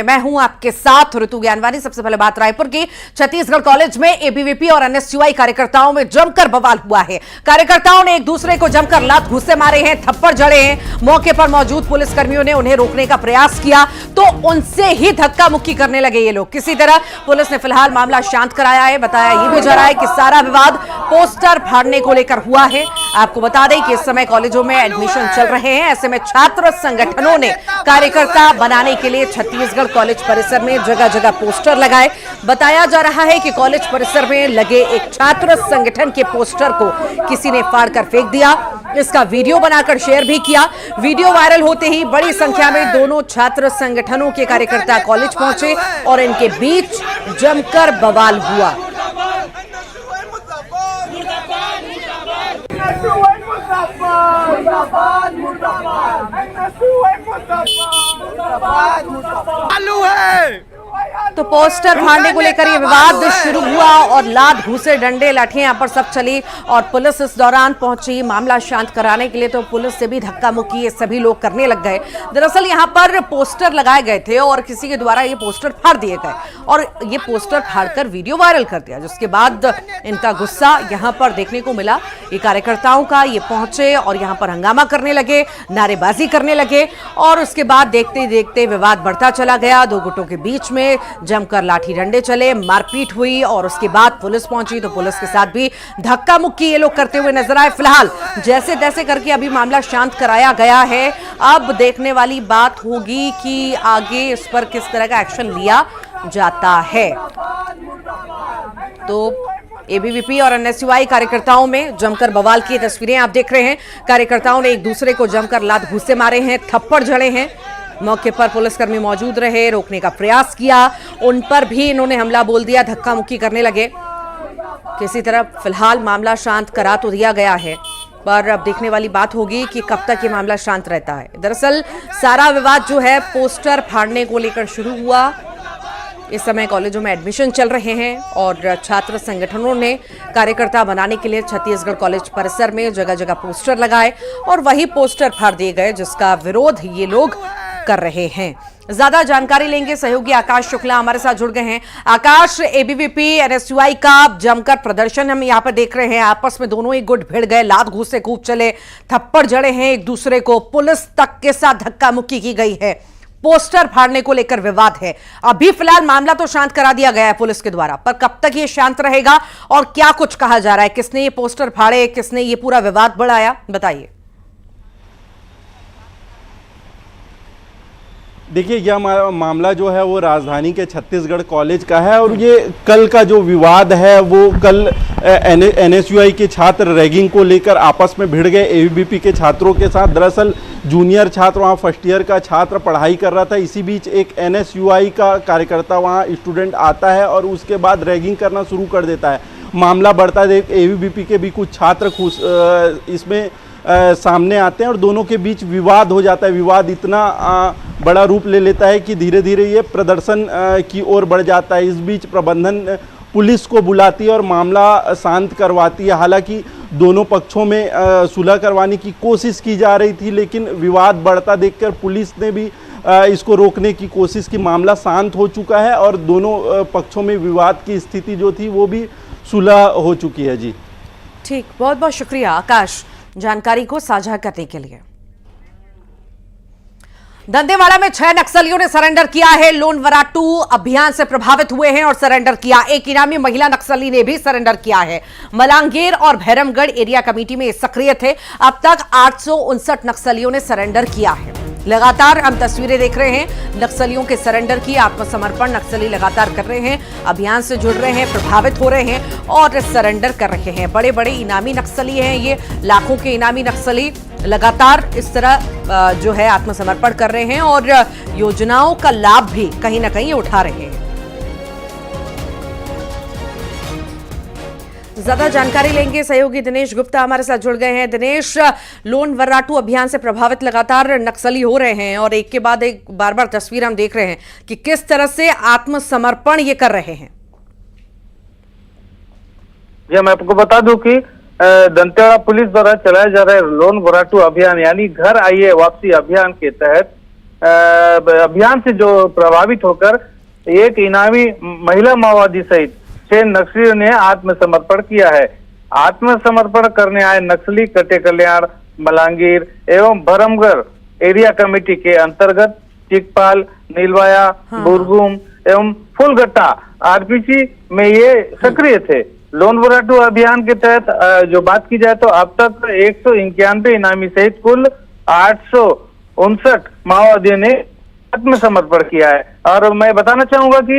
मैं हूं आपके साथ ऋतु ज्ञानवानी। सबसे पहले बात रायपुर की। छत्तीसगढ़ कॉलेज में एबीवीपी और एनएसयूआई कार्यकर्ताओं में जमकर बवाल हुआ है। कार्यकर्ताओं ने एक दूसरे को जमकर लात घूंसे मारे हैं, थप्पड़ जड़े हैं। मौके पर मौजूद पुलिसकर्मियों ने उन्हें रोकने का प्रयास किया तो उनसे ही धक्का मुक्की करने लगे ये लोग। किसी तरह पुलिस ने फिलहाल मामला शांत कराया है। बताया यह भी जा रहा है कि सारा विवाद पोस्टर फाड़ने को लेकर हुआ है। आपको बता दें कि इस समय कॉलेजों में एडमिशन चल रहे हैं। ऐसे में छात्र संगठनों ने कार्यकर्ता बनाने के लिए छत्तीसगढ़ कॉलेज परिसर में जगह जगह पोस्टर लगाए। बताया जा रहा है कि कॉलेज परिसर में लगे एक छात्र संगठन के पोस्टर को किसी ने फाड़कर फेंक दिया। इसका वीडियो बनाकर शेयर भी किया। वीडियो वायरल होते ही बड़ी संख्या में दोनों छात्र संगठनों के कार्यकर्ता कॉलेज पहुंचे और इनके बीच जमकर बवाल हुआ। चालू है तो पोस्टर फाड़ने को लेकर यह विवाद शुरू हुआ और लात घूंसे डंडे लाठियां यहां पर सब चली और पुलिस इस दौरान पहुंची मामला शांत कराने के लिए। तो पुलिस से भी धक्का मुक्की ये सभी लोग करने लग गए। दरअसल यहां पर पोस्टर लगाए गए थे और किसी के द्वारा ये पोस्टर फाड़ दिए गए और ये पोस्टर फाड़कर वीडियो वायरल कर दिया, जिसके बाद इनका गुस्सा यहां पर देखने को मिला। ये कार्यकर्ताओं का ये पहुंचे और यहां पर हंगामा करने लगे, नारेबाजी करने लगे और उसके बाद देखते देखते विवाद बढ़ता चला गया। दो गुटों के बीच में जमकर लाठी डंडे चले, मारपीट हुई और उसके बाद पुलिस पहुंची तो पुलिस के साथ भी धक्का मुक्की ये लोग करते हुए नजर आए। फिलहाल जैसे तैसे करके अभी मामला शांत कराया गया है। अब देखने वाली बात होगी कि आगे इस पर किस तरह का एक्शन लिया जाता है। तो एबीवीपी और एनएसयूआई कार्यकर्ताओं में जमकर बवाल की तस्वीरें आप देख रहे हैं। कार्यकर्ताओं ने एक दूसरे को जमकर लात घूंसे मारे हैं, थप्पड़ जड़े हैं। मौके पर पुलिसकर्मी मौजूद रहे, रोकने का प्रयास किया, उन पर भी इन्होंने हमला बोल दिया, धक्का मुक्की करने लगे। किसी तरह फिलहाल मामला शांत करा तो दिया गया है, पर अब देखने वाली बात होगी कि कब तक ये मामला शांत रहता है। दरअसल सारा विवाद जो है पोस्टर फाड़ने को लेकर शुरू हुआ। इस समय कॉलेजों में एडमिशन चल रहे हैं और छात्र संगठनों ने कार्यकर्ता बनाने के लिए छत्तीसगढ़ कॉलेज परिसर में जगह जगह पोस्टर लगाए और वही पोस्टर फाड़ दिए गए, जिसका विरोध ये लोग कर रहे हैं। ज्यादा जानकारी लेंगे, सहयोगी आकाश शुक्ला हमारे साथ जुड़ गए हैं। आकाश, एबीवीपी एनएसयूआई का जमकर प्रदर्शन हम यहाँ पर देख रहे हैं। आपस में दोनों ही गुट भिड़ गए, लात घूंसे खूब चले, थप्पड़ जड़े हैं एक दूसरे को, पुलिस तक के साथ धक्का मुक्की की गई है, पोस्टर फाड़ने को लेकर विवाद है। अभी फिलहाल मामला तो शांत करा दिया गया है पुलिस के द्वारा, पर कब तक ये शांत रहेगा और क्या कुछ कहा जा रहा है? किसने ये पोस्टर फाड़े, किसने ये पूरा विवाद बढ़ाया, बताइए। देखिए, यह मामला जो है वो राजधानी के छत्तीसगढ़ कॉलेज का है और ये कल का जो विवाद है वो कल एनएसयूआई के छात्र रैगिंग को लेकर आपस में भिड़ गए एबीवीपी के छात्रों के साथ। दरअसल जूनियर छात्र वहाँ फर्स्ट ईयर का छात्र पढ़ाई कर रहा था। इसी बीच एक एनएसयूआई का कार्यकर्ता वहाँ स्टूडेंट आता है और उसके बाद रैगिंग करना शुरू कर देता है। मामला बढ़ता है, एबीवीपी के भी कुछ छात्र इसमें सामने आते हैं और दोनों के बीच विवाद हो जाता है। विवाद इतना बड़ा रूप ले लेता है कि धीरे धीरे ये प्रदर्शन की ओर बढ़ जाता है। इस बीच प्रबंधन पुलिस को बुलाती है और मामला शांत करवाती है। हालांकि दोनों पक्षों में सुलह करवाने की कोशिश की जा रही थी, लेकिन विवाद बढ़ता देखकर पुलिस ने भी इसको रोकने की कोशिश की। मामला शांत हो चुका है और दोनों पक्षों में विवाद की स्थिति जो थी वो भी सुलह हो चुकी है। जी ठीक, बहुत बहुत शुक्रिया आकाश जानकारी को साझा करने के लिए। दंतेवाड़ा में 6 नक्सलियों ने सरेंडर किया है। लोन वराटू अभियान से प्रभावित हुए हैं और सरेंडर किया। एक इनामी महिला नक्सली ने भी सरेंडर किया है। मलांगीर और भैरमगढ़ एरिया कमेटी में सक्रिय थे। अब तक 859 नक्सलियों ने सरेंडर किया है। लगातार हम तस्वीरें देख रहे हैं नक्सलियों के सरेंडर की, आत्मसमर्पण नक्सली लगातार कर रहे हैं, अभियान से जुड़ रहे हैं, प्रभावित हो रहे हैं और सरेंडर कर रहे हैं। बड़े बड़े इनामी नक्सली हैं ये, लाखों के इनामी नक्सली लगातार इस तरह जो है आत्मसमर्पण कर रहे हैं और योजनाओं का लाभ भी कहीं ना कहीं उठा रहे हैं। ज्यादा जानकारी लेंगे, सहयोगी दिनेश गुप्ता हमारे साथ जुड़ गए हैं। दिनेश, लोन वर्राटू अभियान से प्रभावित लगातार नक्सली हो रहे हैं और एक के बाद एक बार बार तस्वीर हम देख रहे हैं कि किस तरह से आत्मसमर्पण ये कर रहे हैं। जी, मैं आपको बता दूं कि दंतेवाड़ा पुलिस द्वारा चलाए जा रहे लोन वर्राटू अभियान यानी घर आइए वापसी अभियान के तहत अभियान से जो प्रभावित होकर एक इनामी महिला माओवादी सहित 6 नक्सलियों ने आत्मसमर्पण किया है। आत्मसमर्पण करने आए नक्सली कटे कल्याण, मलांगीर एवं भरमगढ़ एरिया कमेटी के अंतर्गत चिकपाल, नीलवाया, बुरगुम एवं फुलगट्टा आरपीसी में ये सक्रिय थे। लोन बुराटू अभियान के तहत जो बात की जाए तो अब तक 191 इनामी सहित कुल 859 माओवादियों ने आत्मसमर्पण किया है। और मैं बताना चाहूंगा कि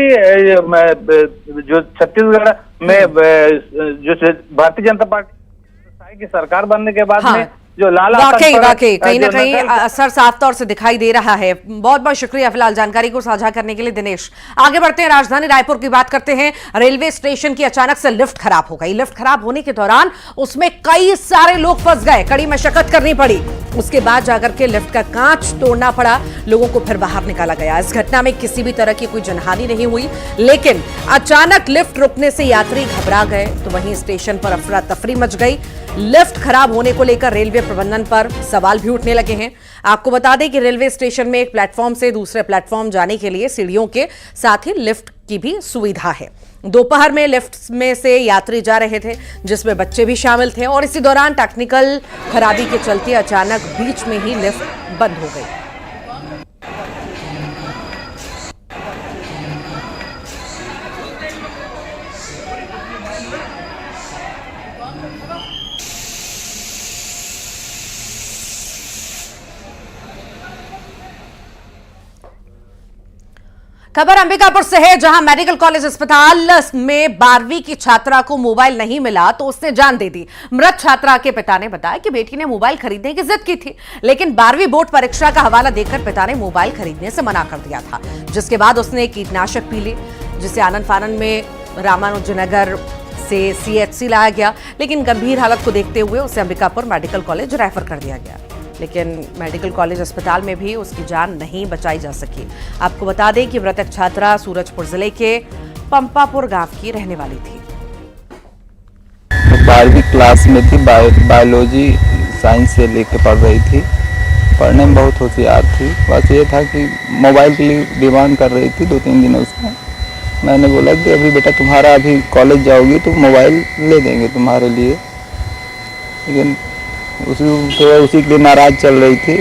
जो छत्तीसगढ़ में जो भारतीय जनता पार्टी की सरकार बनने के बाद में जो लाला वाकई कहीं ना कहीं असर साफ तौर से दिखाई दे रहा है। बहुत बहुत शुक्रिया फिलहाल जानकारी को साझा करने के लिए दिनेश। आगे बढ़ते हैं, राजधानी रायपुर की बात करते हैं। रेलवे स्टेशन की अचानक से लिफ्ट खराब हो गई। लिफ्ट खराब होने के दौरान उसमें कई सारे लोग फंस गए, कड़ी मशक्कत करनी पड़ी। उसके बाद जाकर के लिफ्ट का कांच तोड़ना पड़ा, लोगों को फिर बाहर निकाला गया। इस घटना में किसी भी तरह की कोई जनहानि नहीं हुई, लेकिन अचानक लिफ्ट रुकने से यात्री घबरा गए, तो वहीं स्टेशन पर अफरा तफरी मच गई। लिफ्ट खराब होने को लेकर रेलवे प्रबंधन पर सवाल भी उठने लगे हैं। आपको बता दें कि रेलवे स्टेशन में एक प्लेटफॉर्म से दूसरे प्लेटफॉर्म जाने के लिए सीढ़ियों के साथ ही लिफ्ट की भी सुविधा है। दोपहर में लिफ्ट में से यात्री जा रहे थे, जिसमें बच्चे भी शामिल थे, और इसी दौरान टेक्निकल खराबी के चलते अचानक बीच में ही लिफ्ट बंद हो गई। खबर अंबिकापुर से है, जहां मेडिकल कॉलेज अस्पताल में 12वीं की छात्रा को मोबाइल नहीं मिला तो उसने जान दे दी। मृत छात्रा के पिता ने बताया कि बेटी ने मोबाइल खरीदने की जिद की थी, लेकिन 12वीं बोर्ड परीक्षा का हवाला देकर पिता ने मोबाइल खरीदने से मना कर दिया था, जिसके बाद उसने कीटनाशक पी ली, जिसे आनंद फानंद में रामानुजनगर से सीएचसी लाया गया, लेकिन गंभीर हालत को देखते हुए उसे अंबिकापुर मेडिकल कॉलेज रेफर कर दिया गया। लेकिन मेडिकल कॉलेज अस्पताल में भी उसकी जान नहीं बचाई जा सकी। आपको बता दें कि मृतक छात्रा सूरजपुर जिले के पंपापुर गांव की रहने वाली थी। 12वीं क्लास में थी, बायोलॉजी साइंस से लेकर पढ़ रही थी। पढ़ने में बहुत होशियार थी, बस ये था कि मोबाइल के लिए डिमांड कर रही थी 2-3 दिनों से। मैंने बोला कि अभी बेटा तुम्हारा अभी कॉलेज जाओगी तो मोबाइल ले देंगे तुम्हारे लिए, लेकिन उसी के लिए नाराज चल रही थी।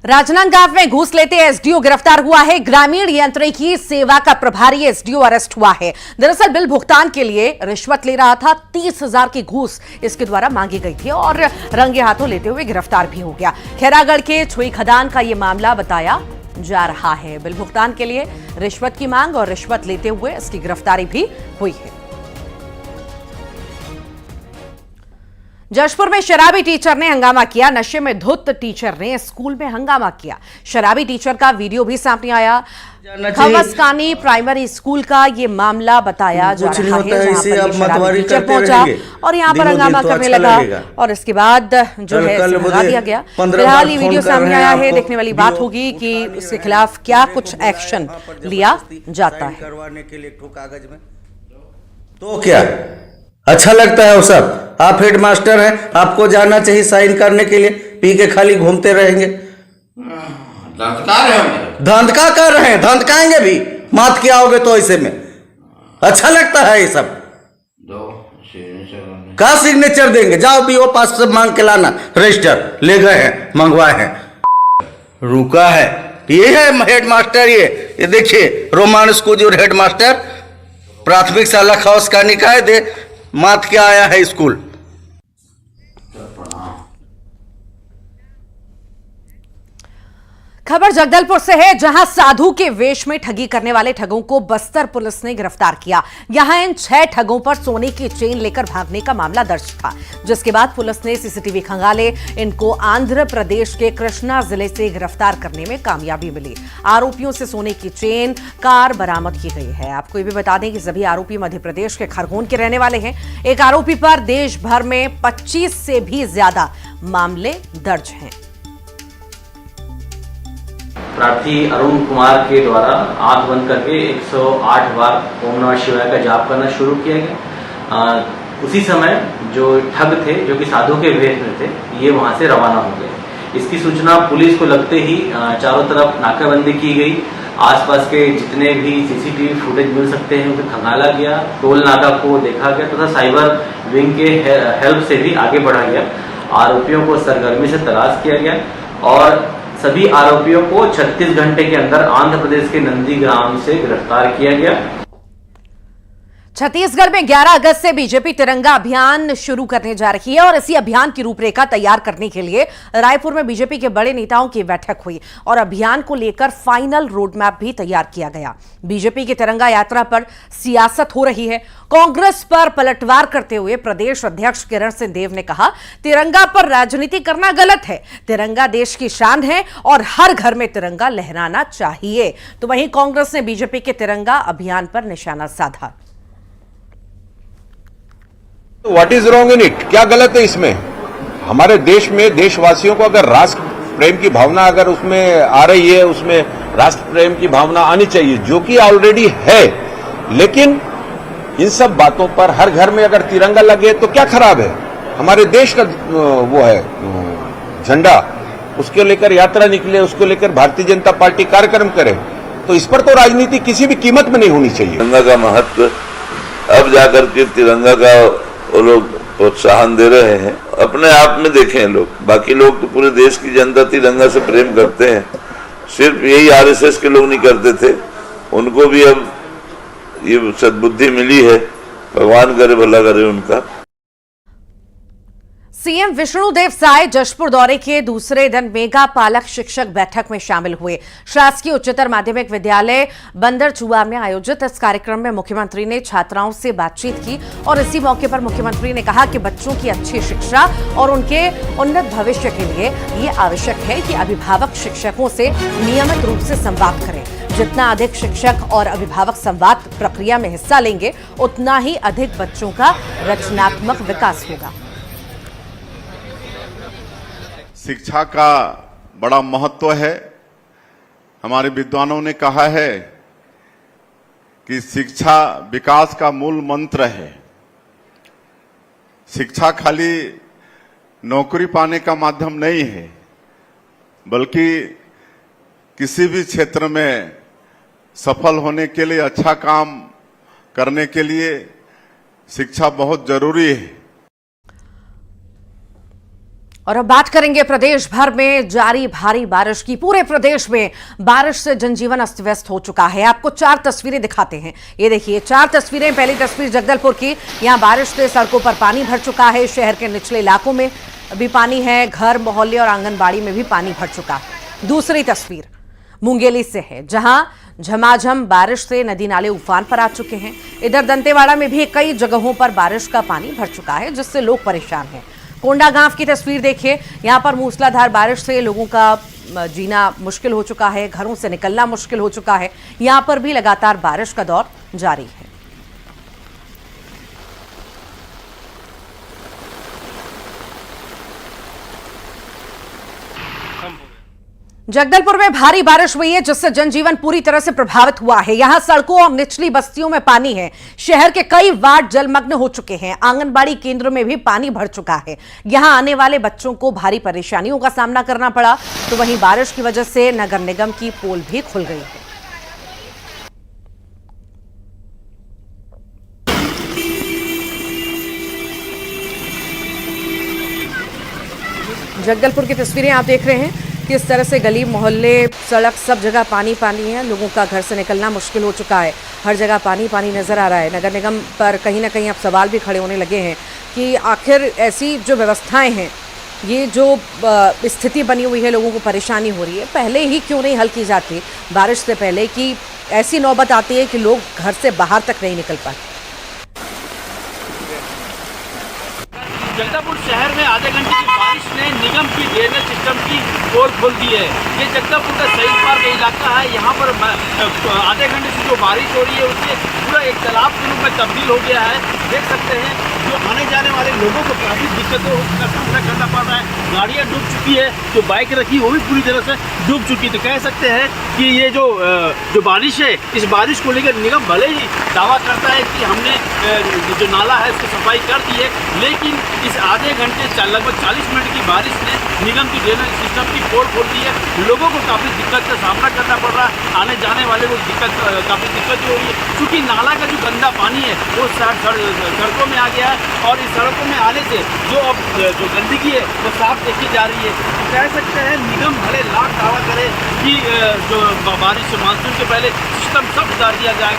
राजनांदगांव में घूस लेते एसडीओ गिरफ्तार हुआ है। ग्रामीण यांत्रिकी सेवा का प्रभारी एसडीओ अरेस्ट हुआ है। दरअसल बिल भुगतान के लिए रिश्वत ले रहा था। 30,000 की घूस इसके द्वारा मांगी गई थी और रंगे हाथों लेते हुए गिरफ्तार भी हो गया। खैरागढ़ के छुई खदान का यह मामला बताया जा रहा है। बिल भुगतान के लिए रिश्वत की मांग और रिश्वत लेते हुए इसकी गिरफ्तारी भी हुई है। जशपुर में शराबी टीचर ने हंगामा किया। नशे में धुत टीचर ने स्कूल में हंगामा किया। शराबी टीचर का वीडियो भी सामने आया। खमसकानी प्राइमरी स्कूल का ये मामला बताया जा रहा है, जहां पर ये शराबी टीचर पहुंचा और यहां पर हंगामा करने लगा और इसके बाद जो है इसे भगा दिया गया। फिलहाल ये वीडियो सामने आया है। देखने वाली बात होगी कि इसके खिलाफ क्या कुछ एक्शन लिया जाता है। तो क्या अच्छा लगता है वो सब? आप हेड मास्टर हैं, आपको जाना चाहिए साइन करने के लिए, पी के खाली घूमते रहेंगे। धंधका कर रहे हैं, धंधकाएंगे भी, मात क्या आओगे तो ऐसे में अच्छा लगता है ये सब? का सिग्नेचर देंगे? जाओ बीओ पास से मांग के लाना, रजिस्टर ले गए हैं, मंगवाए हैं, रुका है। ये है हेड मास्टर। ये देखिए रोमान स्कूल जो हेड मास्टर प्राथमिक शाला खौस का निकाय दे मात क्या आया है स्कूल। खबर जगदलपुर से है, जहां साधु के वेश में ठगी करने वाले ठगों को बस्तर पुलिस ने गिरफ्तार किया। यहां इन 6 ठगों पर सोने की चेन लेकर भागने का मामला दर्ज था, जिसके बाद पुलिस ने सीसीटीवी खंगाले। इनको आंध्र प्रदेश के कृष्णा जिले से गिरफ्तार करने में कामयाबी मिली। आरोपियों से सोने की चेन, कार बरामद की गई है। आपको ये भी बता दें कि सभी आरोपी मध्य प्रदेश के खरगोन के रहने वाले हैं। एक आरोपी पर देश भर में 25 से भी ज्यादा मामले दर्ज हैं। प्रार्थी अरुण कुमार के द्वारा आंख बंद करके 108 बार ओम नमः शिवाय का जाप करना शुरू किया गया। उसी समय जो ठग थे, जो कि साधु के वेश में थे, ये वहां से रवाना हो गए। इसकी सूचना पुलिस को लगते ही चारों तरफ नाकाबंदी की गई। आसपास के जितने भी सीसीटीवी फुटेज मिल सकते हैं उसे खंगाला गया, टोल नाका को देखा गया तथा साइबर विंग के हेल्प से भी आगे बढ़ा गया। आरोपियों को सरगर्मी से तलाश किया गया और सभी आरोपियों को 36 घंटे के अंदर आंध्र प्रदेश के नंदीग्राम से गिरफ्तार किया गया। छत्तीसगढ़ में 11 अगस्त से बीजेपी तिरंगा अभियान शुरू करने जा रही है और इसी अभियान की रूपरेखा तैयार करने के लिए रायपुर में बीजेपी के बड़े नेताओं की बैठक हुई और अभियान को लेकर फाइनल रोड मैप भी तैयार किया गया। बीजेपी की तिरंगा यात्रा पर सियासत हो रही है। कांग्रेस पर पलटवार करते हुए प्रदेश अध्यक्ष किरण सिंह देव ने कहा, तिरंगा पर राजनीति करना गलत है। तिरंगा देश की शान है और हर घर में तिरंगा लहराना चाहिए। तो वहीं कांग्रेस ने बीजेपी के तिरंगा अभियान पर निशाना साधा। What is wrong in it? क्या गलत है इसमें? हमारे देश में देशवासियों को अगर राष्ट्र प्रेम की भावना अगर उसमें आ रही है, उसमें राष्ट्र प्रेम की भावना आनी चाहिए, जो कि ऑलरेडी है। लेकिन इन सब बातों पर हर घर में अगर तिरंगा लगे तो क्या खराब है? हमारे देश का वो है झंडा, उसके लेकर यात्रा निकले, उसको लेकर भारतीय जनता पार्टी कार्यक्रम करे, तो इस पर तो राजनीति किसी भी कीमत में नहीं होनी चाहिए। तिरंगा का महत्व अब जाकर के तिरंगा का वो लोग प्रोत्साहन दे रहे हैं। अपने आप में देखें लोग, बाकी लोग तो पूरे देश की जनता तिरंगा से प्रेम करते हैं। सिर्फ यही आरएसएस के लोग नहीं करते थे, उनको भी अब ये सद्बुद्धि मिली है। भगवान करे भला करे उनका। सीएम विष्णुदेव साय जशपुर दौरे के दूसरे दिन मेगा पालक शिक्षक बैठक में शामिल हुए। शासकीय उच्चतर माध्यमिक विद्यालय बंदरचुआ में आयोजित इस कार्यक्रम में मुख्यमंत्री ने छात्राओं से बातचीत की और इसी मौके पर मुख्यमंत्री ने कहा कि बच्चों की अच्छी शिक्षा और उनके उन्नत भविष्य के लिए ये आवश्यक है कि अभिभावक शिक्षकों से नियमित रूप से संवाद करें। जितना अधिक शिक्षक और अभिभावक संवाद प्रक्रिया में हिस्सा लेंगे, उतना ही अधिक बच्चों का रचनात्मक विकास होगा। शिक्षा का बड़ा महत्व है। हमारे विद्वानों ने कहा है कि शिक्षा विकास का मूल मंत्र है। शिक्षा खाली नौकरी पाने का माध्यम नहीं है, बल्कि किसी भी क्षेत्र में सफल होने के लिए, अच्छा काम करने के लिए शिक्षा बहुत जरूरी है। और अब बात करेंगे प्रदेश भर में जारी भारी बारिश की। पूरे प्रदेश में बारिश से जनजीवन अस्त व्यस्त हो चुका है। आपको 4 तस्वीरें दिखाते हैं। ये देखिए 4 तस्वीरें। पहली तस्वीर जगदलपुर की। यहां बारिश से सड़कों पर पानी भर चुका है। शहर के निचले इलाकों में भी पानी है। घर, मोहल्ले और आंगनबाड़ी में भी पानी भर चुका है। दूसरी तस्वीर मुंगेली से है, जहां झमाझम बारिश से नदी नाले उफान पर आ चुके हैं। इधर दंतेवाड़ा में भी कई जगहों पर बारिश का पानी भर चुका है, जिससे लोग परेशान हैं। कोंडागांव की तस्वीर देखिए। यहां पर मूसलाधार बारिश से लोगों का जीना मुश्किल हो चुका है, घरों से निकलना मुश्किल हो चुका है। यहां पर भी लगातार बारिश का दौर जारी है। जगदलपुर में भारी बारिश हुई है, जिससे जनजीवन पूरी तरह से प्रभावित हुआ है। यहां सड़कों और निचली बस्तियों में पानी है। शहर के कई वार्ड जलमग्न हो चुके हैं। आंगनबाड़ी केंद्रों में भी पानी भर चुका है। यहां आने वाले बच्चों को भारी परेशानियों का सामना करना पड़ा। तो वहीं बारिश की वजह से नगर निगम की पोल भी खुल गई है। जगदलपुर की तस्वीरें आप देख रहे हैं। किस तरह से गली मोहल्ले सड़क सब जगह पानी पानी है। लोगों का घर से निकलना मुश्किल हो चुका है। हर जगह पानी पानी नज़र आ रहा है। नगर निगम पर कहीं ना कहीं अब सवाल भी खड़े होने लगे हैं कि आखिर ऐसी जो व्यवस्थाएं हैं, ये जो स्थिति बनी हुई है, लोगों को परेशानी हो रही है, पहले ही क्यों नहीं हल की जाती बारिश से पहले, कि ऐसी नौबत आती है कि लोग घर से बाहर तक नहीं निकल पाते। जगदलपुर शहर में आधे घंटे की बारिश ने निगम की ड्रेनेज सिस्टम की पोल खोल दी है। ये जगदलपुर का शहीद पार्क इलाका है। है। यहाँ पर आधे घंटे से जो बारिश हो रही है उससे पूरा एक तालाब के रूप में तब्दील हो गया है। देख सकते हैं जो आने जाने वाले लोगों को काफ़ी दिक्कतों का सामना करना पड़ रहा है। गाड़ियाँ डूब चुकी है, जो बाइक रखी वो भी पूरी तरह से डूब चुकी। तो कह सकते हैं कि ये जो बारिश है, इस बारिश को लेकर निगम भले ही दावा करता है कि हमने जो नाला है उसकी सफाई कर दी है, लेकिन इस आधे घंटे लगभग 40 मिनट की बारिश ने निगम की ड्रेनेज सिस्टम की पोल खोल दी है। लोगों को काफ़ी दिक्कत का सामना करना पड़ रहा है। आने जाने वाले को काफ़ी दिक्कत हो रही है, क्योंकि नाला का जो गंदा पानी है वो सड़कों में आ गया है और इस सड़कों में आने से जो गंदगी है वो साफ देखी जा रही है। तो कह सकते हैं निगम भले लाख दावा करे कि जो बारिश मानसून के पहले सिस्टम सब उतार दिया गया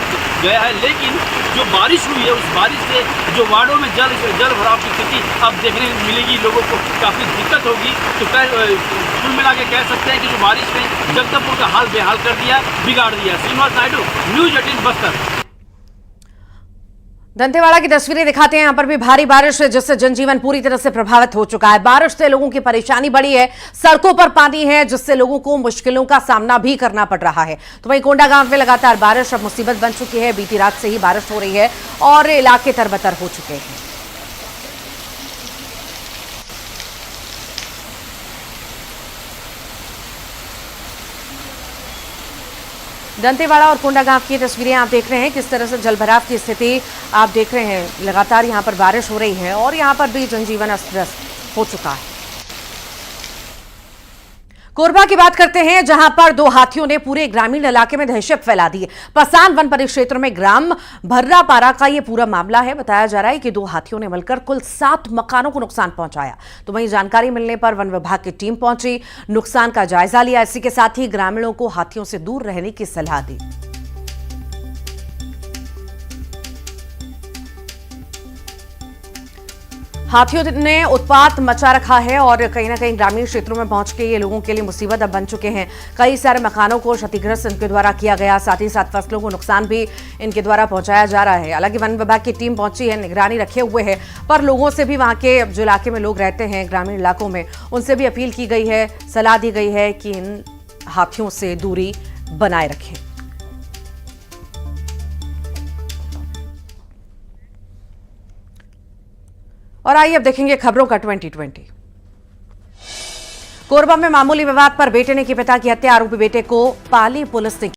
है, लेकिन जो बारिश हुई है उस बारिश से जो वार्डों में जल भराव की स्थिति अब देखने मिलेगी, लोगों को काफ़ी दिक्कत होगी। तो कुल मिला के कह सकते हैं कि जो बारिश ने जगदलपुर का हाल बेहाल कर दिया, बिगाड़ दिया। श्रीनिवास नायडू, न्यूज़ 18 बस्तर। दंतेवाड़ा की तस्वीरें दिखाते हैं। यहां पर भी भारी बारिश है जिससे जनजीवन पूरी तरह से प्रभावित हो चुका है। बारिश से लोगों की परेशानी बढ़ी है, सड़कों पर पानी है जिससे लोगों को मुश्किलों का सामना भी करना पड़ रहा है। तो वहीं कोंडा गांव में लगातार बारिश अब मुसीबत बन चुकी है। बीती रात से ही बारिश हो रही है और इलाके तरबतर हो चुके हैं। दंतेवाड़ा और कोंडा गांव की तस्वीरें आप देख रहे हैं, किस तरह से जलभराव की स्थिति आप देख रहे हैं। लगातार यहां पर बारिश हो रही है और यहां पर भी जनजीवन अस्त व्यस्त हो चुका है। कोरबा की बात करते हैं, जहां पर 2 हाथियों ने पूरे ग्रामीण इलाके में दहशत फैला दी है। पसान वन परिक्षेत्र में ग्राम भर्रापारा का यह पूरा मामला है। बताया जा रहा है कि 2 हाथियों ने मिलकर कुल 7 मकानों को नुकसान पहुंचाया। तो वहीं जानकारी मिलने पर वन विभाग की टीम पहुंची, नुकसान का जायजा लिया। इसी के साथ ही ग्रामीणों को हाथियों से दूर रहने की सलाह दी। हाथियों ने उत्पात मचा रखा है और कहीं ना कहीं ग्रामीण क्षेत्रों में पहुंच के ये लोगों के लिए मुसीबत अब बन चुके हैं। कई सारे मकानों को क्षतिग्रस्त इनके द्वारा किया गया, साथ ही साथ फसलों को नुकसान भी इनके द्वारा पहुंचाया जा रहा है। हालांकि वन विभाग की टीम पहुंची है, निगरानी रखे हुए है, पर लोगों से भी वहां के जो इलाके में लोग रहते हैं ग्रामीण इलाकों में, उनसे भी अपील की गई है, सलाह दी गई है कि इन हाथियों से दूरी बनाए रखें। और आइए अब देखेंगे खबरों का 2020। कोरबा में मामूली विवाद पर बेटे ने की पिता की हत्या, आरोपी बेटे को पाली पुलिस ने